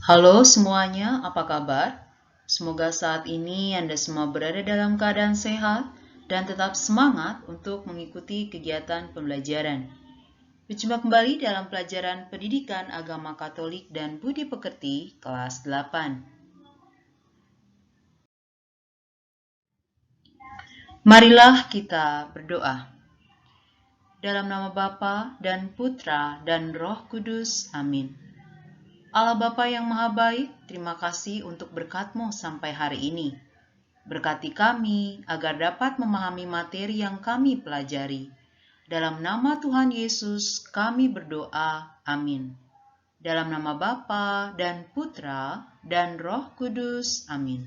Halo semuanya, apa kabar? Semoga saat ini Anda semua berada dalam keadaan sehat dan tetap semangat untuk mengikuti kegiatan pembelajaran. Berjumpa kembali dalam pelajaran Pendidikan Agama Katolik dan Budi Pekerti kelas 8. Marilah kita berdoa. Dalam nama Bapa dan Putra dan Roh Kudus, amin. Allah Bapa yang Maha Baik, terima kasih untuk berkat-Mu sampai hari ini. Berkati kami agar dapat memahami materi yang kami pelajari. Dalam nama Tuhan Yesus kami berdoa, amin. Dalam nama Bapa dan Putra dan Roh Kudus, amin.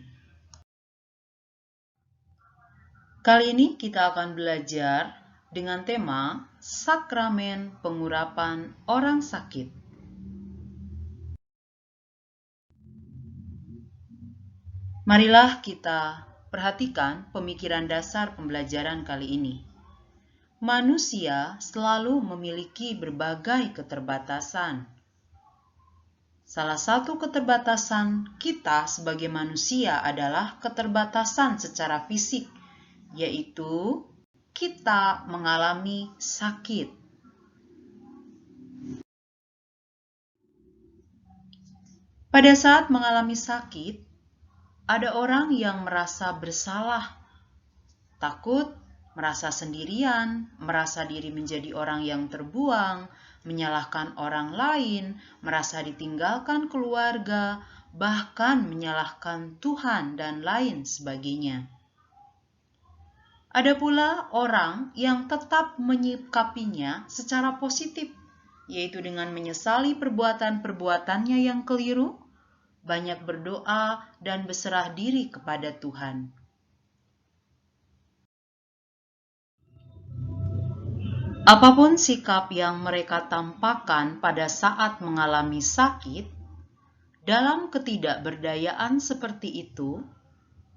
Kali ini kita akan belajar dengan tema Sakramen Pengurapan Orang Sakit. Marilah kita perhatikan pemikiran dasar pembelajaran kali ini. Manusia selalu memiliki berbagai keterbatasan. Salah satu keterbatasan kita sebagai manusia adalah keterbatasan secara fisik, yaitu kita mengalami sakit. Pada saat mengalami sakit, ada orang yang merasa bersalah, takut, merasa sendirian, merasa diri menjadi orang yang terbuang, menyalahkan orang lain, merasa ditinggalkan keluarga, bahkan menyalahkan Tuhan dan lain sebagainya. Ada pula orang yang tetap menyikapinya secara positif, yaitu dengan menyesali perbuatan-perbuatannya yang keliru, banyak berdoa dan berserah diri kepada Tuhan. Apapun sikap yang mereka tampakkan pada saat mengalami sakit, dalam ketidakberdayaan seperti itu,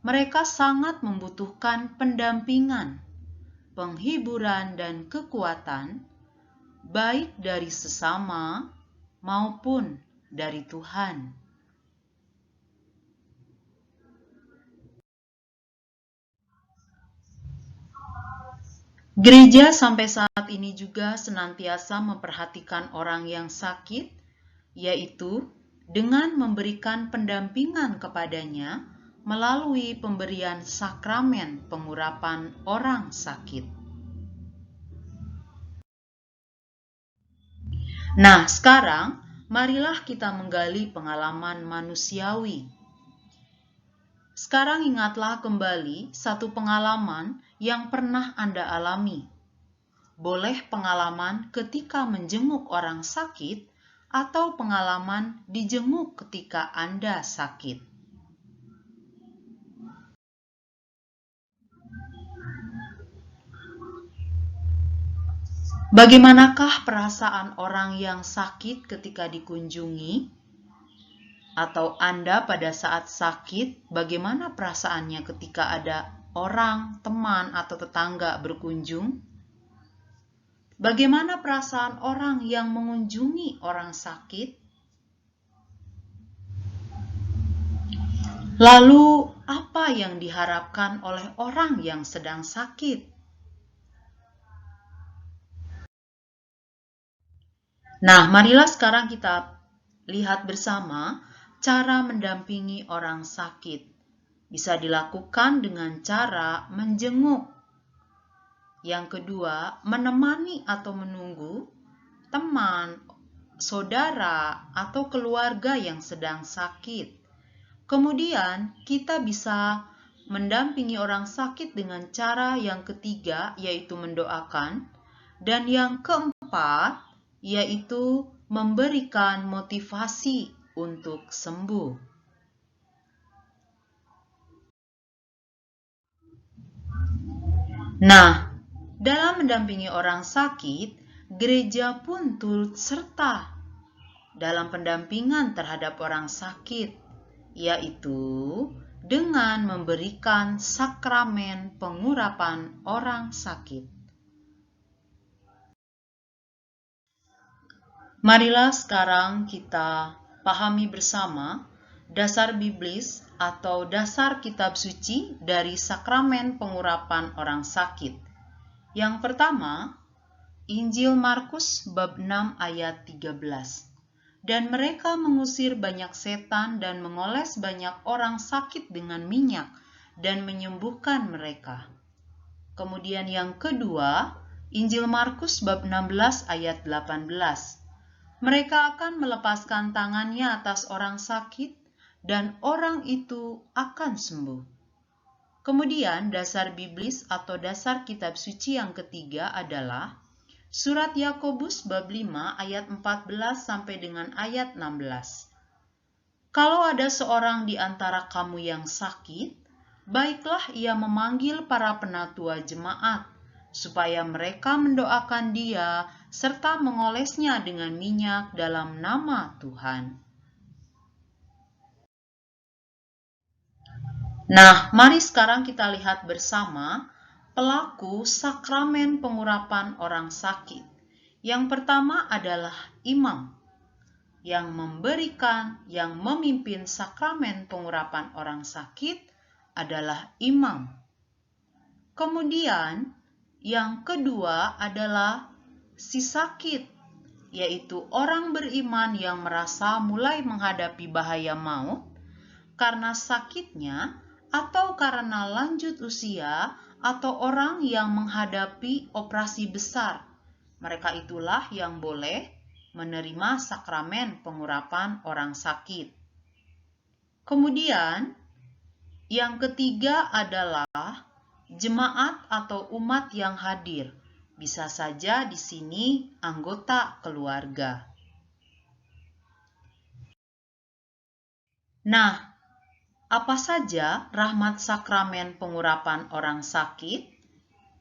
mereka sangat membutuhkan pendampingan, penghiburan, dan kekuatan, baik dari sesama maupun dari Tuhan. Gereja sampai saat ini juga senantiasa memperhatikan orang yang sakit, yaitu dengan memberikan pendampingan kepadanya melalui pemberian sakramen pengurapan orang sakit. Nah, sekarang marilah kita menggali pengalaman manusiawi. Sekarang ingatlah kembali satu pengalaman yang pernah Anda alami. Boleh pengalaman ketika menjenguk orang sakit atau pengalaman dijenguk ketika Anda sakit. Bagaimanakah perasaan orang yang sakit ketika dikunjungi? Atau Anda pada saat sakit, bagaimana perasaannya ketika ada orang, teman, atau tetangga berkunjung? Bagaimana perasaan orang yang mengunjungi orang sakit? Lalu, apa yang diharapkan oleh orang yang sedang sakit? Nah, marilah sekarang kita lihat bersama cara mendampingi orang sakit. Bisa dilakukan dengan cara menjenguk. Yang kedua, menemani atau menunggu teman, saudara, atau keluarga yang sedang sakit. Kemudian, kita bisa mendampingi orang sakit dengan cara yang ketiga, yaitu mendoakan. Dan yang keempat, yaitu memberikan motivasi untuk sembuh. Nah, dalam mendampingi orang sakit, gereja pun turut serta dalam pendampingan terhadap orang sakit, yaitu dengan memberikan sakramen pengurapan orang sakit. Marilah sekarang kita pahami bersama dasar biblis atau dasar kitab suci dari sakramen pengurapan orang sakit. Yang pertama, Injil Markus bab 6 ayat 13. Dan mereka mengusir banyak setan dan mengoles banyak orang sakit dengan minyak dan menyembuhkan mereka. Kemudian yang kedua, Injil Markus bab 16 ayat 18. Mereka akan melepaskan tangannya atas orang sakit dan orang itu akan sembuh. Kemudian dasar biblis atau dasar kitab suci yang ketiga adalah Surat Yakobus bab 5 ayat 14 sampai dengan ayat 16. Kalau ada seorang di antara kamu yang sakit, baiklah ia memanggil para penatua jemaat, supaya mereka mendoakan dia serta mengolesnya dengan minyak dalam nama Tuhan. Nah, mari sekarang kita lihat bersama pelaku sakramen pengurapan orang sakit. Yang pertama adalah imam yang memberikan, yang memimpin sakramen pengurapan orang sakit adalah imam. Kemudian yang kedua adalah si sakit, yaitu orang beriman yang merasa mulai menghadapi bahaya maut karena sakitnya atau karena lanjut usia atau orang yang menghadapi operasi besar. Mereka itulah yang boleh menerima sakramen pengurapan orang sakit. Kemudian, yang ketiga adalah jemaat atau umat yang hadir. Bisa saja di sini anggota keluarga. Nah, apa saja rahmat sakramen pengurapan orang sakit?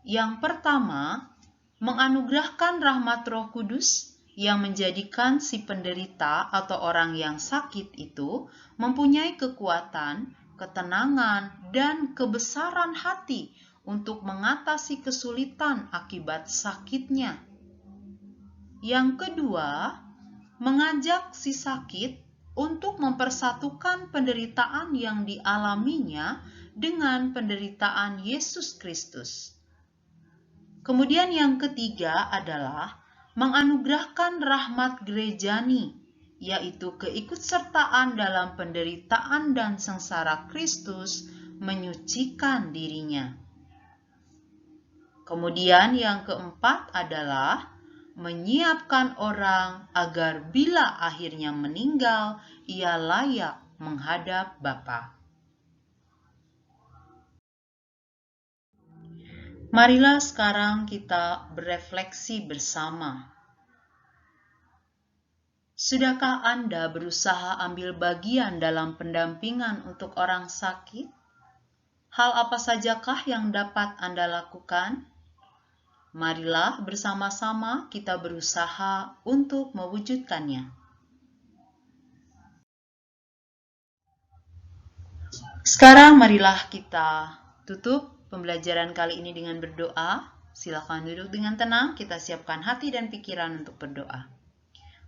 Yang pertama, menganugerahkan rahmat Roh Kudus yang menjadikan si penderita atau orang yang sakit itu mempunyai kekuatan, ketenangan, dan kebesaran hati untuk mengatasi kesulitan akibat sakitnya. Yang kedua, mengajak si sakit untuk mempersatukan penderitaan yang dialaminya dengan penderitaan Yesus Kristus. Kemudian yang ketiga adalah menganugerahkan rahmat gerejani, yaitu keikutsertaan dalam penderitaan dan sengsara Kristus menyucikan dirinya. Kemudian yang keempat adalah menyiapkan orang agar bila akhirnya meninggal, ia layak menghadap Bapa. Marilah sekarang kita berefleksi bersama. Sudahkah Anda berusaha ambil bagian dalam pendampingan untuk orang sakit? Hal apa sajakah yang dapat Anda lakukan? Marilah bersama-sama kita berusaha untuk mewujudkannya. Sekarang marilah kita tutup pembelajaran kali ini dengan berdoa. Silakan duduk dengan tenang, kita siapkan hati dan pikiran untuk berdoa.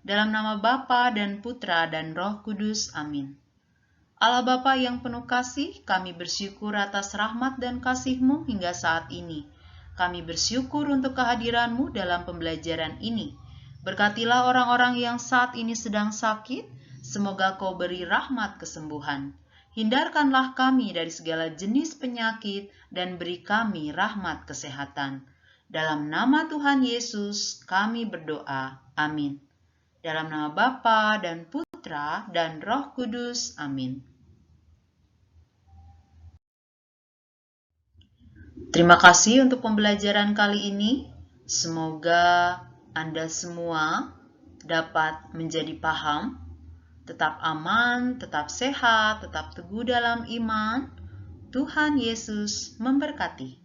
Dalam nama Bapa dan Putra dan Roh Kudus, amin. Allah Bapa yang penuh kasih, kami bersyukur atas rahmat dan kasih-Mu hingga saat ini. Kami bersyukur untuk kehadiran-Mu dalam pembelajaran ini. Berkatilah orang-orang yang saat ini sedang sakit, semoga Kau beri rahmat kesembuhan. Hindarkanlah kami dari segala jenis penyakit dan beri kami rahmat kesehatan. Dalam nama Tuhan Yesus kami berdoa. Amin. Dalam nama Bapa dan Putra dan Roh Kudus. Amin. Terima kasih untuk pembelajaran kali ini. Semoga Anda semua dapat menjadi paham, tetap aman, tetap sehat, tetap teguh dalam iman. Tuhan Yesus memberkati.